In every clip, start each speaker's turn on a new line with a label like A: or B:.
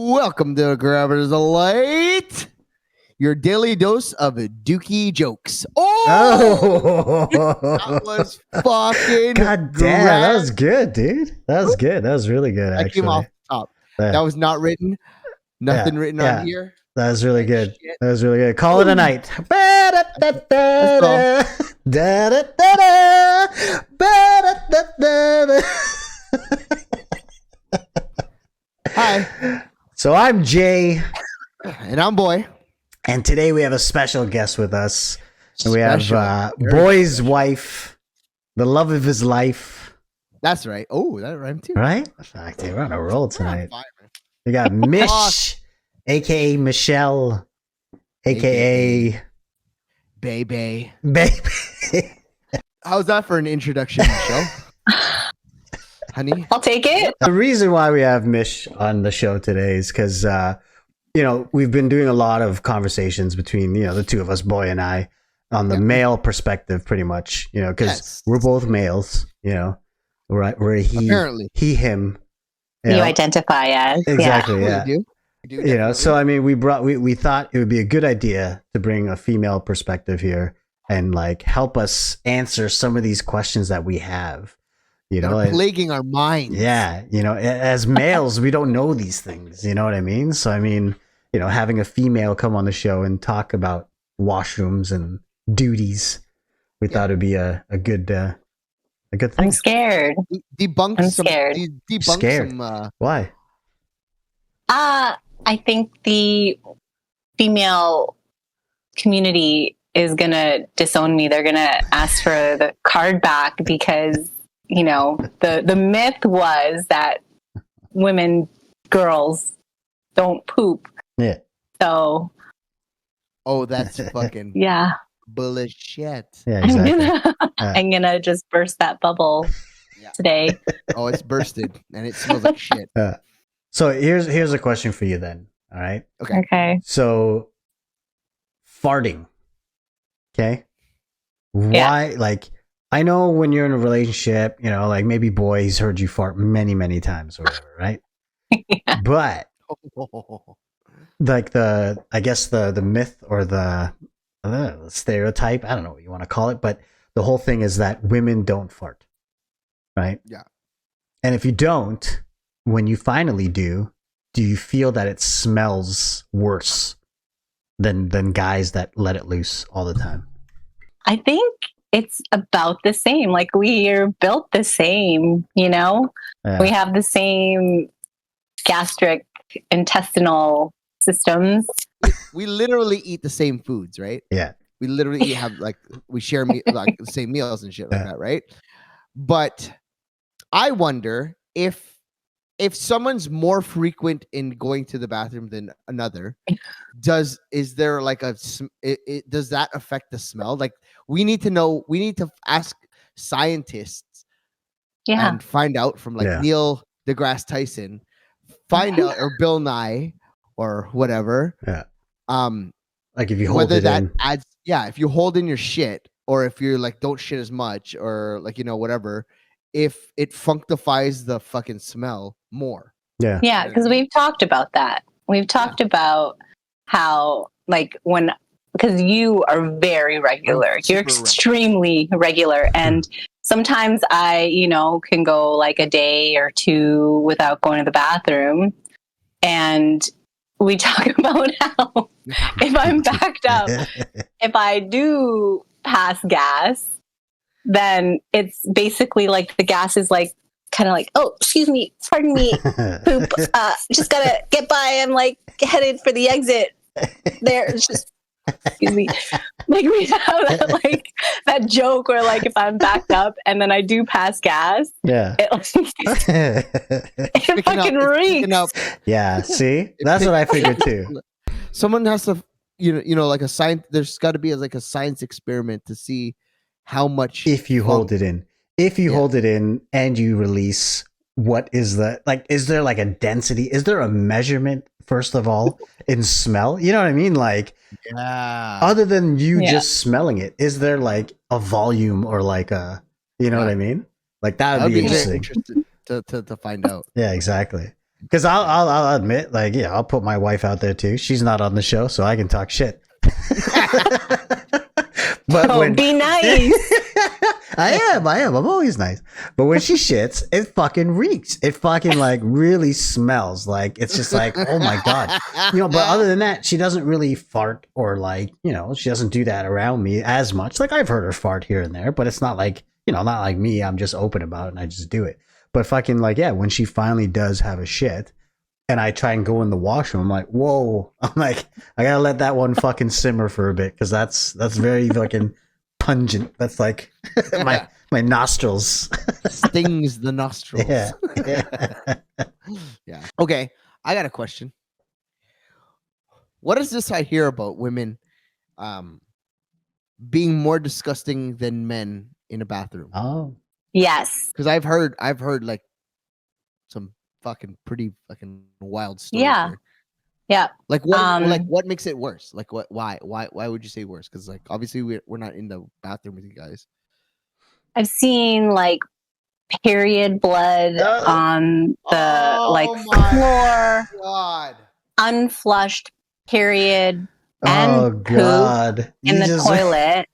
A: Welcome to Grabbers Light, your daily dose of dookie jokes. Oh, that was fucking
B: God damn, that was good, dude. That was good. That was really good,
A: that
B: actually.
A: came off the top.
B: Yeah.
A: That was not written. Nothing written on here.
B: That was really good.
A: Shit.
B: That was really good. Call it a night.
A: Hi.
B: So I'm Jay.
A: And I'm Boy.
B: And today we have a special guest with us. And we have
A: Very
B: Boy's
A: special.
B: wife, the love of his life.
A: That's right. Oh, that rhymed too.
B: Right? Fuck, dude, we're on a roll
A: We're on
B: tonight.
A: fire, man.
B: We got Mish, a.k.a. Michelle, a.k.a.
A: Baby.
B: Baby.
A: How's that for an introduction, Michelle? Honey?
C: I'll take it.
B: The reason why we have Mish on the show today is because, we've been doing a lot of conversations between, the two of us, Boy and I, on the male perspective, pretty much, because we're both males, right? We're
A: Apparently.
B: he, him.
C: You identify as.
B: Exactly,
A: We
B: yeah.
A: do. We do,
B: So, I mean, we thought it would be a good idea to bring a female perspective here and, help us answer some of these questions that we have.
A: plaguing our minds.
B: Yeah, as males, we don't know these things. You know what I mean? So, I mean, having a female come on the show and talk about washrooms and duties, we thought it'd be a good thing.
C: I'm scared.
A: Debunk
C: I'm
A: some.
C: scared.
A: Debunk
B: Scared.
A: some.
B: Why?
C: I think the female community is going to disown me. They're going to ask for the card back because, the myth was that girls don't poop.
B: Yeah.
C: So.
A: Oh, that's fucking
C: Yeah.
A: bullshit.
B: Yeah, exactly.
C: I'm going to just burst that bubble today.
A: Oh, it's bursted and it smells like shit.
B: So here's a question for you then. All right.
C: Okay.
B: So farting. Okay. Why? I know when you're in a relationship, maybe Boy's heard you fart many, many times or whatever, right?
C: Yeah.
B: But I guess the myth or the stereotype, I don't know what you want to call it, but the whole thing is that women don't fart, right?
A: Yeah.
B: And if you don't, when you finally do you feel that it smells worse than guys that let it loose all the time?
C: I think it's about the same. We are built the same,
B: Yeah.
C: We have the same gastric intestinal systems.
A: We literally eat the same foods, right?
B: Yeah.
A: We literally have we share the same meals and shit like that, right? But I wonder if someone's more frequent in going to the bathroom than another, does that affect the smell? We need to know. We need to ask scientists and find out from Neil deGrasse Tyson, find out, or Bill Nye or whatever.
B: Yeah.
A: If
B: you hold
A: whether
B: it
A: that
B: in.
A: adds, if you hold in your shit, or if you're don't shit as much, or whatever, if it functifies the fucking smell more.
B: Yeah.
C: Yeah, because we've talked about that. We've talked about how because you are very regular. You're extremely regular. And sometimes I, can go a day or two without going to the bathroom. And we talk about how if I'm backed up, if I do pass gas, then it's basically the gas is kind of oh, excuse me, pardon me, poop. Just gotta get by. I'm headed for the exit. There, it's just excuse me. We have that that joke where if I'm backed up and then I do pass gas, it fucking reeks.
B: Yeah, see, that's what I figured too.
A: Someone has to, a science. There's got to be a science experiment to see how much
B: if you hold it in. If you hold it in and you release, what is the is there a density? Is there a measurement, first of all, in smell? You know what I mean? Other than you just smelling it, is there a volume or you know what I mean? That would be interesting
A: to find out.
B: Yeah, exactly. Because I'll admit, like, yeah, I'll put my wife out there too. She's not on the show, so I can talk shit. But
C: be nice.
B: I am. I'm always nice. But when she shits, it fucking reeks. It fucking like really smells. Like it's just like, oh my god. But other than that, she doesn't really fart or like, she doesn't do that around me as much. Like I've heard her fart here and there, but it's not like, not like me. I'm just open about it and I just do it. But fucking like, yeah, when she finally does have a shit and I try and go in the washroom, I'm like, whoa. I'm like, I gotta let that one fucking simmer for a bit because that's very fucking pungent. That's like my nostrils.
A: Stings the nostrils.
B: Yeah.
A: Yeah. Okay. I got a question. What is this I hear about women being more disgusting than men in a bathroom?
B: Oh.
C: Yes.
A: Because I've heard like some fucking pretty fucking wild stories.
C: Yeah.
A: Here.
C: Yeah.
A: Like what makes it worse? Like why would you say worse? Because like obviously we're not in the bathroom with you guys.
C: I've seen like period blood on the floor.
A: God.
C: Unflushed period
B: and
C: poop in the toilet.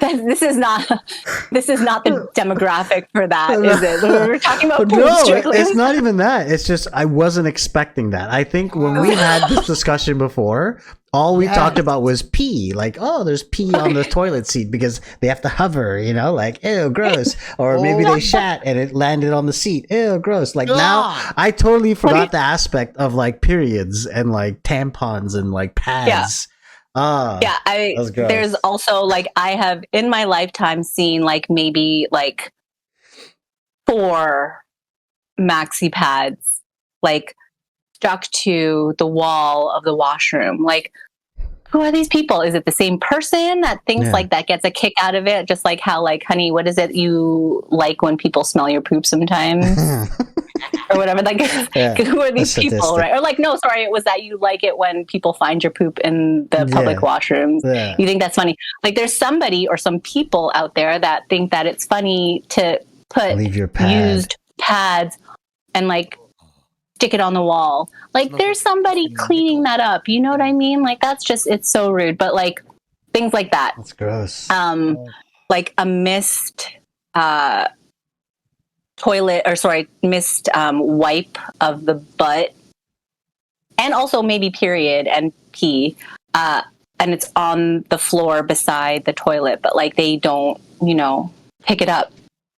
C: This is not the demographic for that, is it? We're talking about poop strictly.
B: It's not even that. It's just I wasn't expecting that. I think when we had this discussion before, all we talked about was pee. Like, oh, there's pee on the toilet seat because they have to hover, like, ew, gross. Or maybe they shat and it landed on the seat. Ew, gross. Like now I totally forgot the aspect of like periods and like tampons and like pads.
C: Yeah. There's also like I have in my lifetime seen like maybe like 4 maxi pads like stuck to the wall of the washroom. Like, who are these people? Is it the same person that thinks like that gets a kick out of it? Just like how like, honey, what is it you like when people smell your poop sometimes? Or whatever, like who are these people, right? Or like, no, sorry, it was that you like it when people find your poop in the public washrooms. You think that's funny? Like there's somebody or some people out there that think that it's funny to put used pads and like stick it on the wall. Like there's somebody cleaning that up. You know what I mean? Like that's just, it's so rude. But like things like that.
B: That's gross.
C: Like a missed missed wipe of the butt, and also maybe period and pee, and it's on the floor beside the toilet, but like they don't, pick it up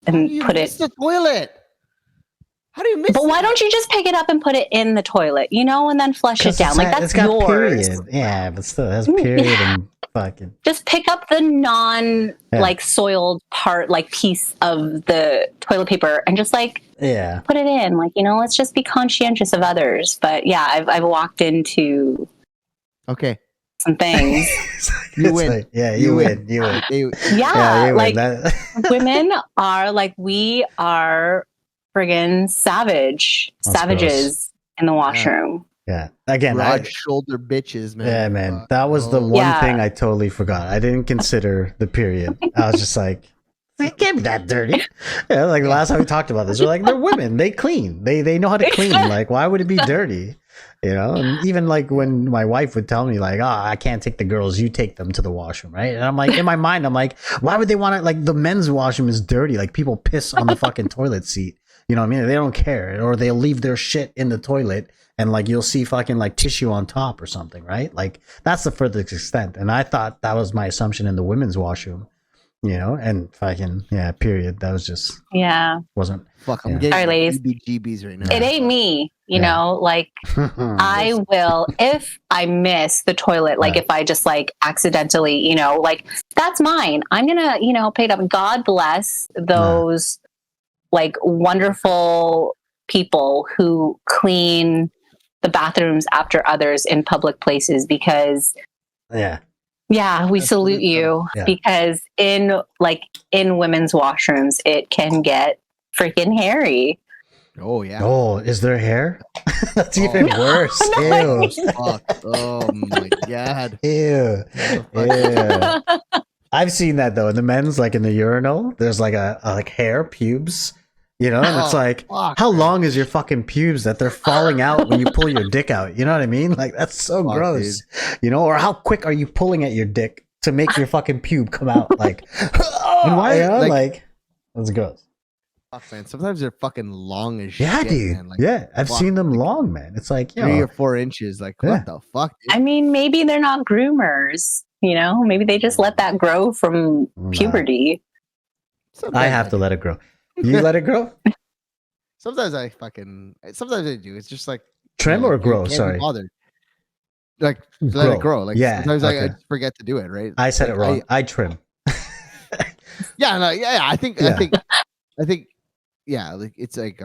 C: and put it
A: in the toilet. How do you miss?
C: But why don't you just pick it up and put it in the toilet, and then flush it down? Like that's yours.
B: Period. Yeah, but still, it has period and fucking.
C: Just pick up the like soiled part, like piece of the toilet paper, and just like put it in. Like let's just be conscientious of others. But yeah, I've walked into some things.
B: You win. Like, you win. You win.
C: Yeah, like women are like we are. Friggin' savages in the washroom.
B: Yeah. Again,
A: broad shoulder bitches, man.
B: Yeah, man. That was the one thing I totally forgot. I didn't consider the period. I was just like, it can't be that dirty. Like the last time we talked about this, we're like, they're women. They clean. They know how to clean. Like, why would it be dirty? And even like when my wife would tell me like, I can't take the girls, you take them to the washroom, right? And I'm like, in my mind, I'm like, why would they want it? Like the men's washroom is dirty. Like people piss on the fucking toilet seat. You know what I mean? They don't care, or they'll leave their shit in the toilet and like you'll see fucking like tissue on top or something, right? Like that's the furthest extent. And I thought that was my assumption in the women's washroom, and fucking period. That was just wasn't.
A: Fuck, I'm getting
C: sorry, ladies.
A: GBs right now.
C: It ain't me, like I will if I miss the toilet, like if I just like accidentally, like that's mine. I'm gonna, pick it up. God bless those. Like wonderful people who clean the bathrooms after others in public places because we salute you because in women's washrooms it can get freaking hairy.
A: Oh yeah.
B: Oh, is there hair? That's even worse. Ew.
A: Fuck. Oh my god.
B: Ew. Ew. I've seen that though in the men's, like in the urinal. There's like a like hair pubes. You know, and it's like, how long is your fucking pubes that they're falling out when you pull your dick out? You know what I mean? Like, that's so gross. Dude. You know, or how quick are you pulling at your dick to make your fucking pube come out? Like, and why? You know, like, that's gross.
A: Fuck, man. Sometimes they're fucking long as
B: shit. Yeah, dude.
A: Man. Like,
B: yeah, I've seen them long, man. It's like
A: 3 or 4 inches. Like, what the fuck? Dude?
C: I mean, maybe they're not groomers. You know, maybe they just let that grow from puberty.
B: I have to let it grow. You let it grow?
A: Sometimes I do. It's just like
B: trim or grow. Sorry,
A: like let it grow. Like sometimes I forget to do it. Right?
B: I said it wrong. I trim.
A: I think. Yeah, like it's like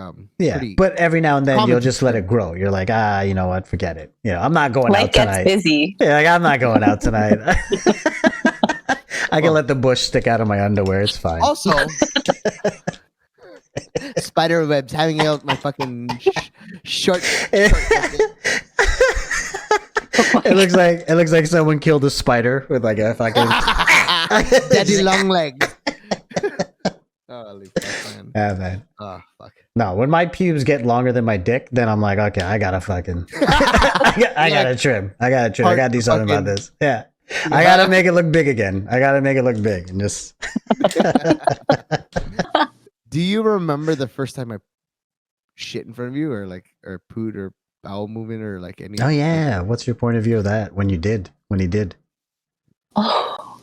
B: but every now and then you'll just let it grow. You're like, you know what? Forget it. You know, I'm not going out tonight.
C: Busy.
B: Yeah, like I'm not going out tonight. I can let the bush stick out of my underwear. It's fine.
A: Also, spider webs hanging out my fucking short.
B: It looks like someone killed a spider with like a fucking
A: daddy long legs. Holy fuck, man.
B: Yeah, man.
A: Oh, fuck.
B: No, when my pubes get longer than my dick, then I'm like, okay, I gotta fucking, I gotta trim. I gotta do something about this. Yeah. I gotta make it look big again. I gotta make it look big and just.
A: Do you remember the first time I shit in front of you, or pooed or bowel movement, or like any?
B: Oh yeah, what's your point of view of that? When he did?
C: Oh,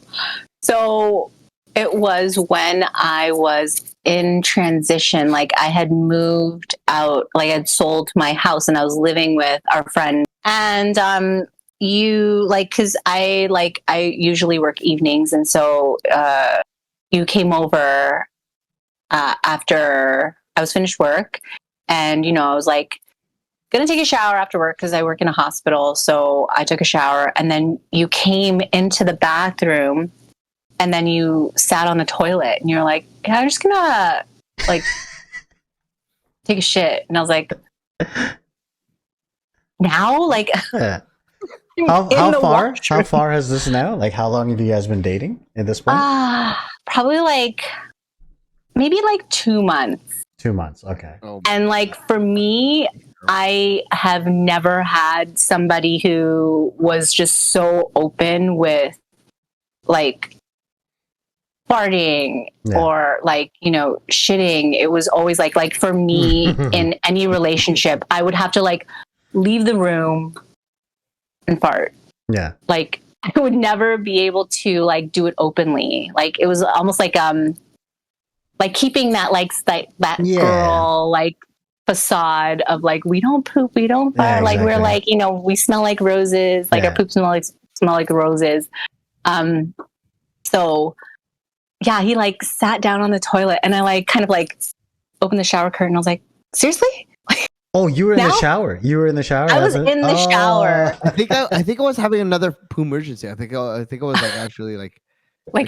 C: so it was when I was in transition. Like I had moved out, like I'd sold my house, and I was living with our friend, and because I usually work evenings, and so you came over after I was finished work, and I was like gonna take a shower after work because I work in a hospital. So I took a shower, and then you came into the bathroom, and then you sat on the toilet, and you're like, yeah, I'm just gonna like take a shit, and I was like, now, like.
B: Yeah. How far has this now? Like, how long have you guys been dating at this point?
C: Probably maybe 2 months.
B: 2 months, okay.
C: And for me, I have never had somebody who was just so open with farting or shitting. It was always like for me in any relationship, I would have to leave the room and fart.
B: Yeah.
C: I would never be able to do it openly. It was almost like keeping that girl facade of we don't poop, we don't fart.
B: Yeah, exactly.
C: We're we smell like roses. Our poop smell like roses. So yeah, he sat down on the toilet, and I kind of opened the shower curtain. I was like, seriously?
B: Oh, you were in the shower. You were in the shower.
C: I was in the shower.
A: I think I was having another poo emergency. I think I was actually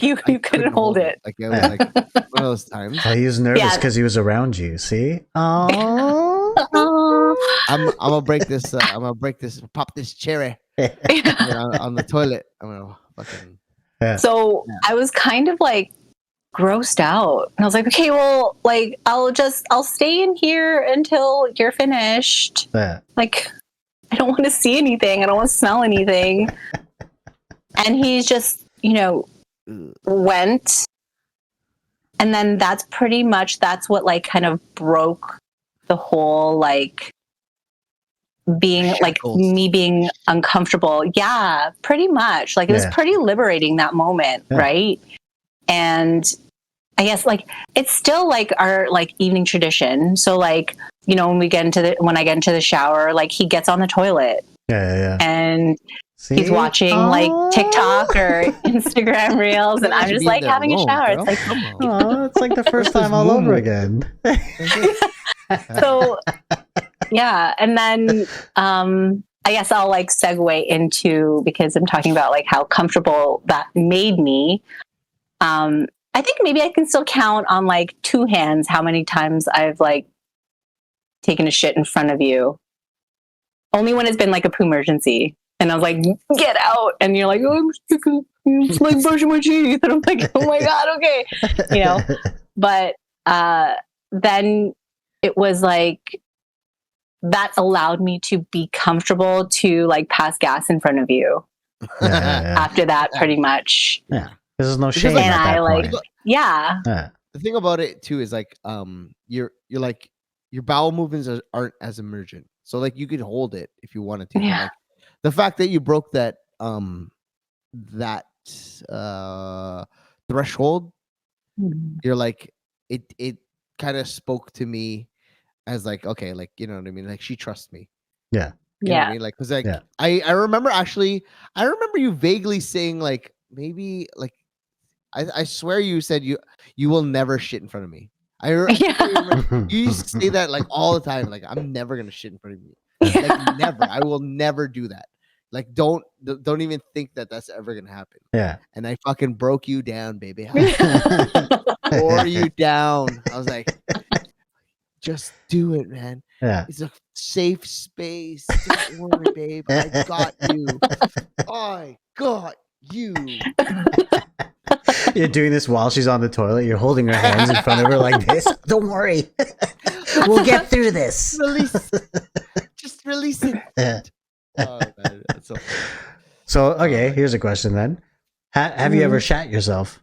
C: you couldn't hold it.
A: It was one of those times.
B: He was nervous because he was around you. See? Oh.
A: I'm gonna break this. Pop this cherry on the toilet. I'm gonna fucking.
B: Yeah.
C: So I was kind of grossed out, and I was like, okay, well, I'll stay in here until you're finished.
B: Yeah.
C: I don't want to see anything. I don't want to smell anything. And he's just, went. And then that's what kind of broke the whole being me being uncomfortable. Yeah, pretty much. It was pretty liberating that moment, right? And I guess it's still our evening tradition. So when I get into the shower, he gets on the toilet.
B: Yeah.
C: And
B: see?
C: He's watching TikTok or Instagram reels, and I'm just having a shower.
A: Girl.
B: It's it's the first time all over again.
C: So yeah, and then I guess I'll segue into, because I'm talking about how comfortable that made me. I think maybe I can still count on 2 hands how many times I've taken a shit in front of you. Only when it's been a poo emergency, and I was like, get out, and you're like, oh, I'm brushing my teeth, and I'm like, oh my god, okay, But then it was like that allowed me to be comfortable to like pass gas in front of you. After that, pretty much.
B: Yeah, there's no shame
A: Because,
B: at that
C: like,
B: point.
C: yeah.
A: The thing about it too is like, you're like your bowel movements aren't as emergent, so like you could hold it if you wanted to.
C: Yeah.
A: But, like, the fact that you broke that that threshold, you're like it kind of spoke to me as like, okay, like, you know what I mean, like she trusts me.
B: Yeah.
A: You know what I mean? Like, because like
B: Yeah.
A: I remember you vaguely saying like, maybe like, I swear you said you will never shit in front of me. I remember you used to say that like all the time. Like, I'm never gonna shit in front of you. Like, never. I will never do that. Like, don't even think that that's ever gonna happen.
B: Yeah.
A: And I fucking broke you down, baby. Tore you down. I was like, just do it, man.
B: Yeah.
A: It's a safe space. Don't worry, babe. I got you. I got you.
B: You're doing this while she's on the toilet. You're holding her hands in front of her like this. Don't worry. We'll get through this.
A: Just release it. Oh, man, that's so funny.
B: So, okay, here's a question then. Have you ever shat yourself?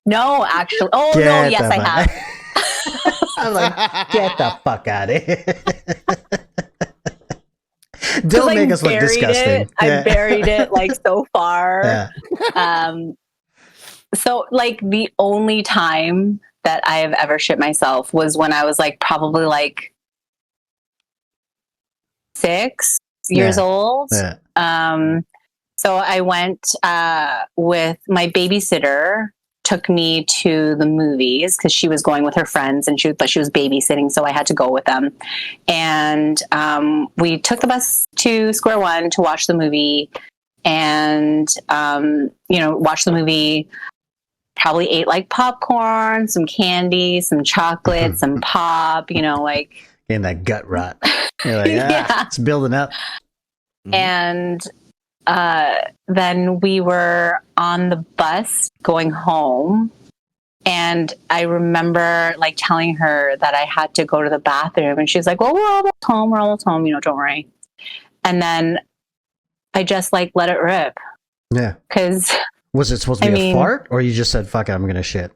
C: No, actually. Oh, no, yes, I have.
B: I'm like, get the fuck out of here. Don't make us look disgusting.
C: I buried it like so far.
B: Yeah.
C: So like the only time that I have ever shit myself was when I was like probably like 6 years old.
B: Yeah.
C: So I went with my babysitter, took me to the movies because she was going with her friends, but she was babysitting, so I had to go with them. And we took the bus to Square One to watch the movie, and watch the movie. Probably ate like popcorn, some candy, some chocolate, some pop. Like
B: in that gut rot. You're like, yeah, it's building up.
C: And then we were on the bus going home, and I remember like telling her that I had to go to the bathroom, and she's like, well, we're almost home, don't worry. And then I just like let it rip.
B: Yeah.
C: Because
B: was it supposed to be a fart, or you just said, fuck it, I'm gonna shit?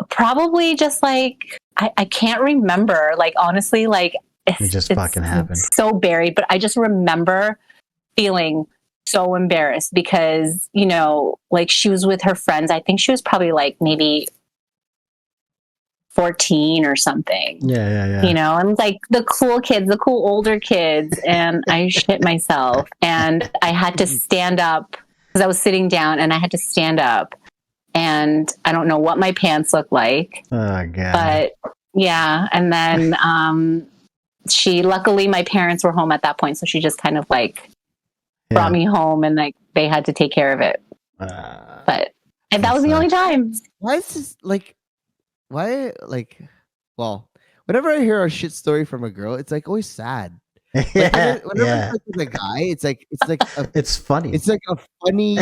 C: Probably just like I can't remember, like honestly, like
B: it just fucking happened.
C: So buried, but I just remember feeling so embarrassed because, like she was with her friends. I think she was probably like maybe 14 or something.
B: Yeah.
C: And like the cool kids, the cool older kids, and I shit myself, and I had to stand up because I was sitting down, and I had to stand up, and I don't know what my pants look like.
B: Oh god.
C: But yeah, and then luckily my parents were home at that point, so she just kind of like brought me home, and like they had to take care of it. And that was the only time.
A: Why is this like? Why like? Well, whenever I hear a shit story from a girl, it's like always sad. Whenever it's like with a guy, it's like
B: it's funny.
A: It's like a funny.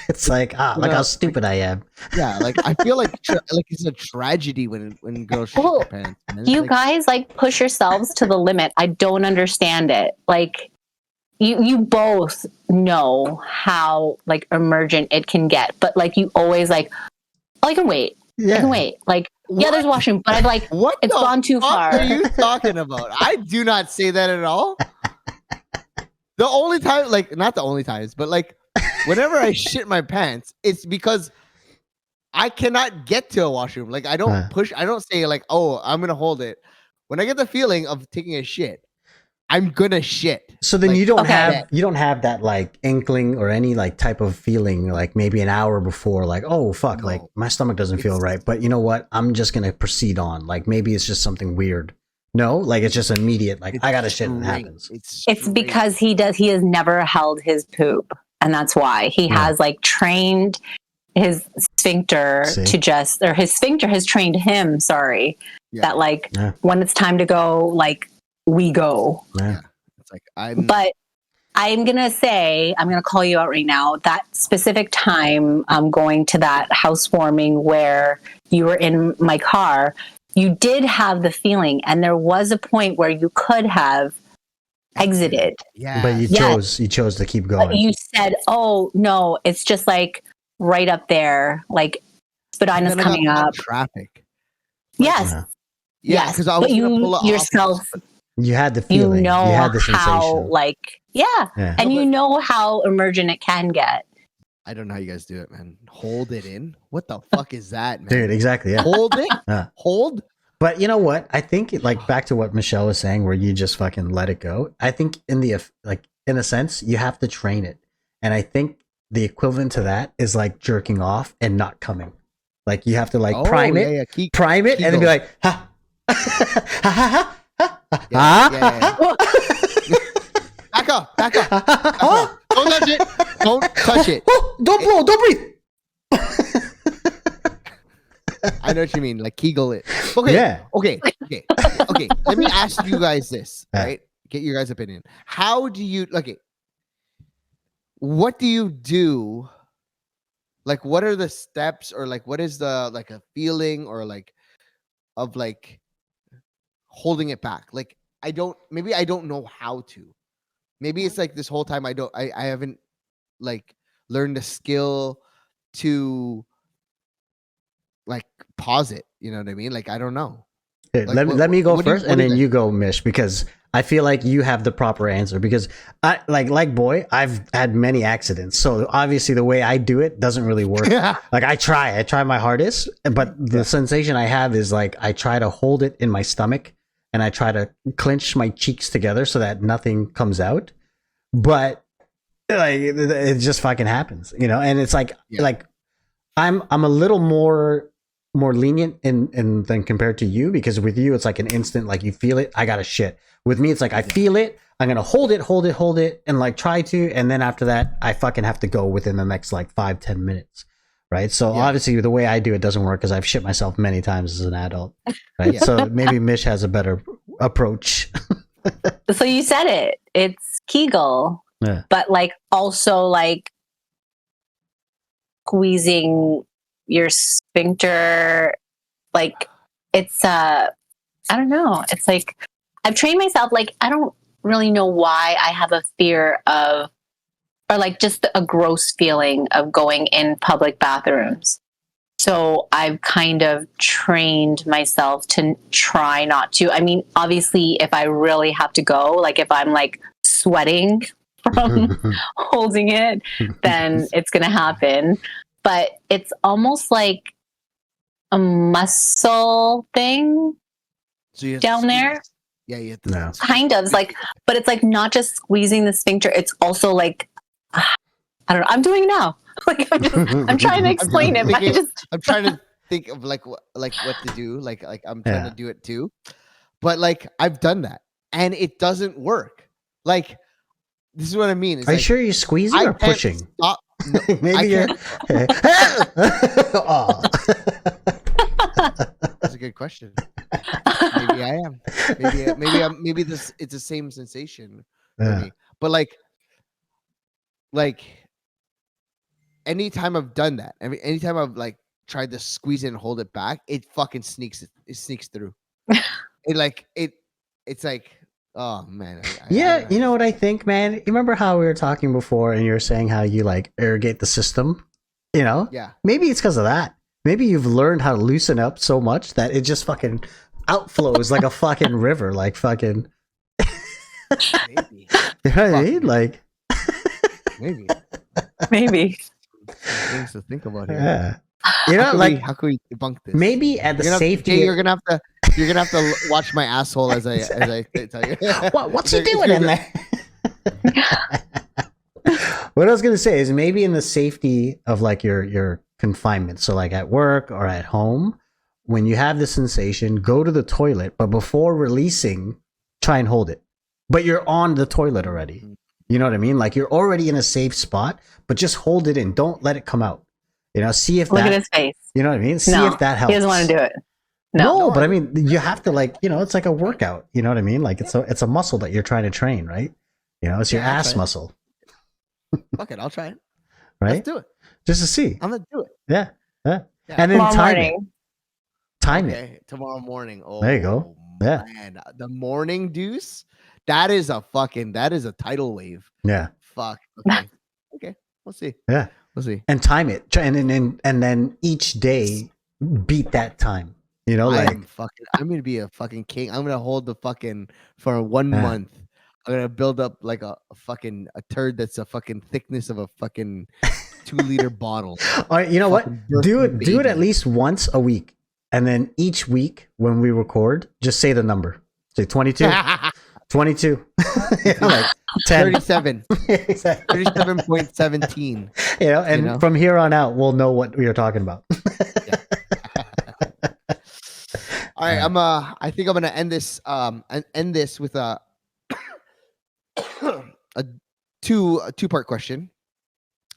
B: It's like look how stupid I am.
A: Yeah, like I feel like it's a tragedy when girls shit their pants.
C: You guys like push yourselves to the limit. I don't understand it. Like you both know how like emergent it can get, but like you always like, oh, I can wait.
B: Yeah.
C: I can wait. Like, yeah, there's washroom, but I'm like,
A: what?
C: It's gone too far.
A: What are you talking about? I do not say that at all. The only time, like, not the only times, but like, whenever I shit my pants, it's because I cannot get to a washroom. Like, I don't push. I don't say like, oh, I'm gonna hold it. When I get the feeling of taking a shit, I'm gonna shit.
B: So then you don't have that like inkling or any like type of feeling like maybe an hour before, like, oh fuck, like my stomach doesn't feel right, but you know what, I'm just gonna proceed on. Like maybe it's just something weird. No, like it's just immediate, like I gotta shit and it happens.
C: It's because he has never held his poop, and that's why he has like trained his sphincter to just, or his sphincter has trained him, that like when it's time to go, like we go.
B: Yeah.
A: It's like
C: but I'm going to call you out right now. That specific time going to that housewarming where you were in my car, you did have the feeling. And there was a point where you could have exited.
A: Yeah.
B: But you chose to keep going.
C: But you said, oh, no, it's just like right up there. Like Spadina's coming up.
A: Traffic.
C: Yes.
A: Yeah, because I was going to pull it
C: yourself.
B: You had the feeling. You had the sensation.
C: How, and you know how emergent it can get.
A: I don't know how you guys do it, man. Hold it in. What the fuck is that, man?
B: Dude, exactly. Yeah.
A: Hold it. Hold.
B: But you know what? I think like back to what Michelle was saying, where you just fucking let it go. I think in a sense, you have to train it, and I think the equivalent to that is like jerking off and not coming. Like you have to prime it, and then be like, ha, ha, ha, ha.
A: Back up. Don't touch it. Don't touch it.
B: Don't blow. Don't breathe.
A: I know what you mean. Like Kegel it. Okay.
B: Yeah.
A: Okay. Let me ask you guys this, right? Get your guys' opinion. How do you what do you do? Like, what are the steps, or like, what is the a feeling, or of holding it back? Like, maybe I don't know how to. Maybe it's like this whole time I haven't learned a skill to pause it. You know what I mean? Like, I don't know.
B: Okay, let me go first, and then you go, Mish, because I feel like you have the proper answer. Because I like boy, I've had many accidents, so obviously the way I do it doesn't really work. Like I try my hardest, but the sensation I have is like I try to hold it in my stomach, and I try to clench my cheeks together so that nothing comes out. But it just fucking happens, you know. And it's like I'm a little more lenient in than compared to you, because with you it's like an instant, like you feel it, I gotta shit. With me it's like I feel it, I'm gonna hold it and try to, and then after that I fucking have to go within the next 5-10 minutes, right? So obviously the way I do it doesn't work, because I've shit myself many times as an adult, right? So maybe Mish has a better approach.
C: So you said it's Kegel, but also squeezing your sphincter, it's I don't know, it's I've trained myself, I don't really know why I have a fear of, or just a gross feeling of going in public bathrooms. So I've kind of trained myself to try not to. I mean, obviously if I really have to go, if I'm sweating from holding it, then it's gonna happen. But it's almost like a muscle thing down there.
A: Yeah, you have to.
C: Kind of. But it's not just squeezing the sphincter. It's also I don't know. I'm doing it now. I'm trying to explain it. But
A: I'm trying to think of what to do. I'm trying to do it too. But I've done that and it doesn't work. This is what I mean. It's
B: Are you sure you're squeezing or pushing?
A: Stop. No,
B: maybe you're.
A: That's a good question. Maybe I am. Maybe this. It's the same sensation for me. But anytime I've done that, anytime I've tried to squeeze it and hold it back, it fucking sneaks. It sneaks through. It's oh man.
B: You know what I think, man? You remember how we were talking before and you were saying how you irrigate the system? You know?
A: Yeah.
B: Maybe it's because of that. Maybe you've learned how to loosen up so much that it just fucking outflows like a fucking river, fucking.
A: Maybe.
B: You know what I mean?
A: Maybe. Things to think about here.
B: Yeah. You know,
A: how can we debunk this?
B: Maybe at the safety.
A: You're gonna have to watch my asshole as I tell you.
B: What's he doing in there? What I was gonna say is maybe in the safety of your confinement, so at work or at home, when you have the sensation, go to the toilet, but before releasing, try and hold it. But you're on the toilet already. You know what I mean? You're already in a safe spot, but just hold it in. Don't let it come out. You know, see if
C: look at his face.
B: You know what I mean? See if that helps.
C: He doesn't want to do it.
B: No, but I mean, you have to it's like a workout. You know what I mean? It's a muscle that you're trying to train, right? It's your ass muscle.
A: Fuck it, I'll try it.
B: Right?
A: Let's do it.
B: Just to see.
A: I'm gonna do it.
B: Yeah.
A: Yeah.
B: And then
C: Tomorrow
B: time
C: morning.
B: it. Time
A: Okay,
B: it.
A: tomorrow morning. Oh,
B: There you go. Yeah.
A: Man, the morning deuce. That is a tidal wave.
B: Yeah.
A: Fuck. Okay. Okay. We'll see.
B: Yeah.
A: We'll see.
B: And time it. And then each day beat that time.
A: I'm gonna be a fucking king. I'm gonna hold the fucking for 1 month. I'm gonna build up like a turd that's a fucking thickness of a fucking 2-liter bottle.
B: All right, you know what? Do it at least once a week. And then each week when we record, just say the number. Say 22. 22. Like 10.
A: 37.
B: Exactly.
A: 37.17.
B: And from here on out, we'll know what we are talking about.
A: All right, I think I'm gonna end this with a two-part question.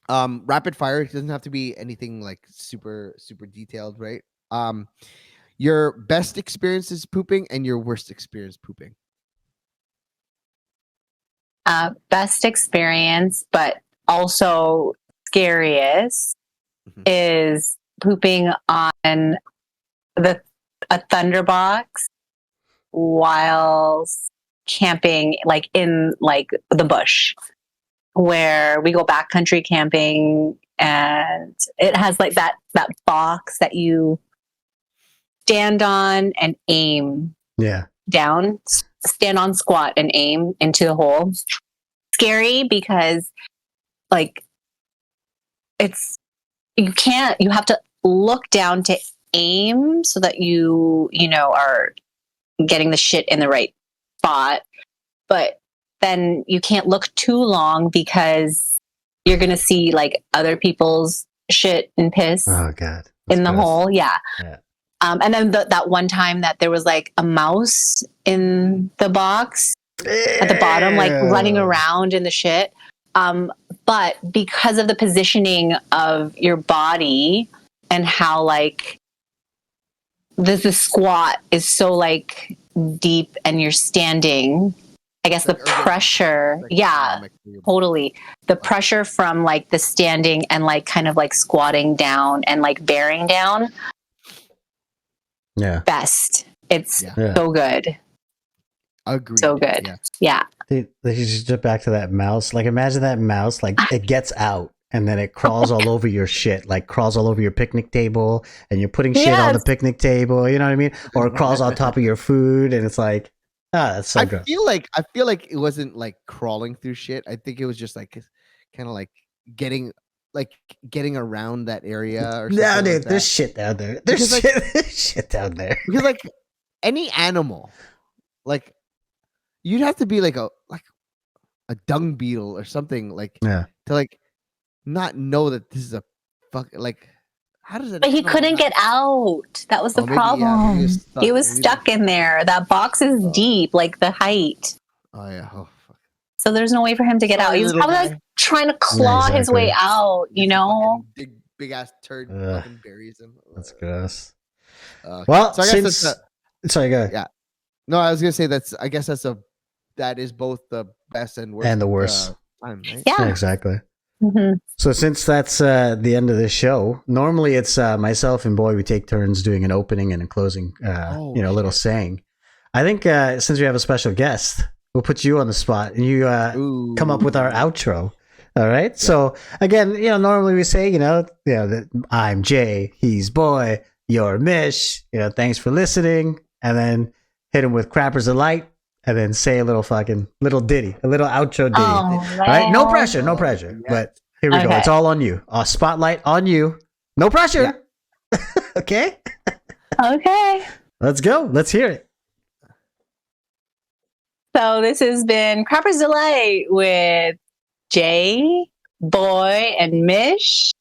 A: Rapid fire. It doesn't have to be anything like super detailed, right? Your best experiences pooping and your worst experience pooping.
C: Best experience, but also scariest, is pooping on a thunderbox while camping, like in like the bush, where we go backcountry camping, and it has like that box that you stand on and aim down, stand on, squat, and aim into the hole. Scary because like you have to look down to aim so that you are getting the shit in the right spot, but then you can't look too long because you're gonna see like other people's shit and piss in the hole. Yeah. And then that one time that there was like a mouse in the box at the bottom, like running around in the shit. But because of the positioning of your body and how like the squat is so like deep and you're standing, I guess the pressure, totally. The pressure from like the standing and like kind of like squatting down and like bearing down.
B: Yeah.
C: Best. It's so good.
A: Agreed.
C: So good. Yeah.
B: Dude, let's just get back to that mouse. Like imagine that mouse, like it gets out and then it crawls all over your shit, like crawls all over your picnic table and you're putting shit on the picnic table, you know what I mean? Or it crawls on top of your food and it's like, that's so good.
A: I feel like it wasn't like crawling through shit. I think it was just like kind of like getting around that area or something.
B: No, dude,
A: like
B: there's shit down there. There's shit down there.
A: Because like any animal, like you'd have to be like a dung beetle or something like to like not know that this is a fuck like how does it?
C: But he couldn't get out. That was the problem. He was stuck in there. That box is deep, like the height.
A: Oh yeah. Oh fuck.
C: So there's no way for him to get out. He was probably like trying to claw his way out, you know?
A: Big ass turd fucking buries him.
B: That's gross.
A: Well, so I guess
B: sorry, go ahead.
A: Yeah. No, I was gonna say that is both the best and worst. Time, right?
C: Yeah,
B: exactly. Mm-hmm. So since that's the end of the show, normally it's myself and Boy, we take turns doing an opening and a closing, little saying. I think since we have a special guest, we'll put you on the spot and you come up with our outro. All right. Yeah. So again, normally we say, that I'm Jay, he's Boy, you're Mish. Thanks for listening, and then hit him with Crappers Delight. And then say a little ditty, a little outro ditty. All right, no pressure. Yeah. But here we go. It's all on you. Spotlight on you. No pressure. Yeah. Okay.
C: Okay.
B: Let's go. Let's hear it.
C: So this has been Crappers Delight with Jay, Boy, and Mish.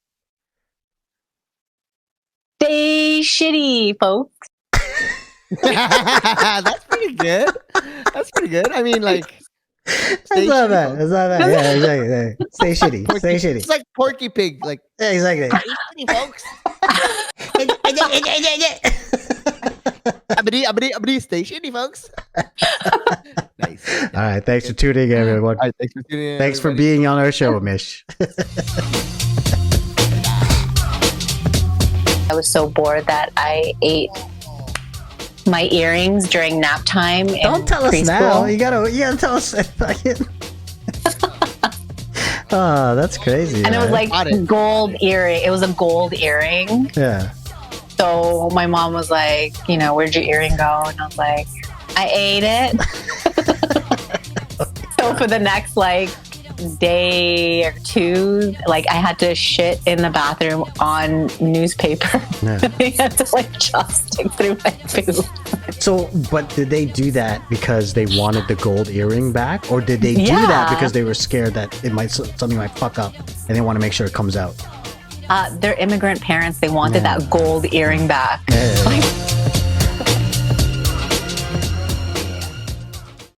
C: Stay shitty, folks.
A: That's pretty good. I mean, like,
B: it's not bad. Yeah, exactly. Stay shitty. Stay shitty.
A: It's like Porky Pig. Like,
B: yeah, exactly.
A: Stay shitty, folks. Abdi, stay shitty, folks. Nice.
B: All right. Thanks for tuning in, everyone.
A: All right, thanks for tuning in.
B: Thanks
A: everybody.
B: for being on our show, Mish.
C: I was so bored that I ate my earrings during nap time.
B: Don't tell us now. You gotta tell us. Oh, that's crazy.
C: And it was like gold earring. It was a gold earring.
B: Yeah.
C: So my mom was like, where'd your earring go? And I was like, I ate it. So for the next day or two, I had to shit in the bathroom on newspaper.
B: Yeah.
C: They had to just stick through my food.
B: So, but did they do that because they wanted the gold earring back, or did they do that because they were scared that something might fuck up and they want to make sure it comes out?
C: They're immigrant parents. They wanted that gold earring back.
B: Yeah.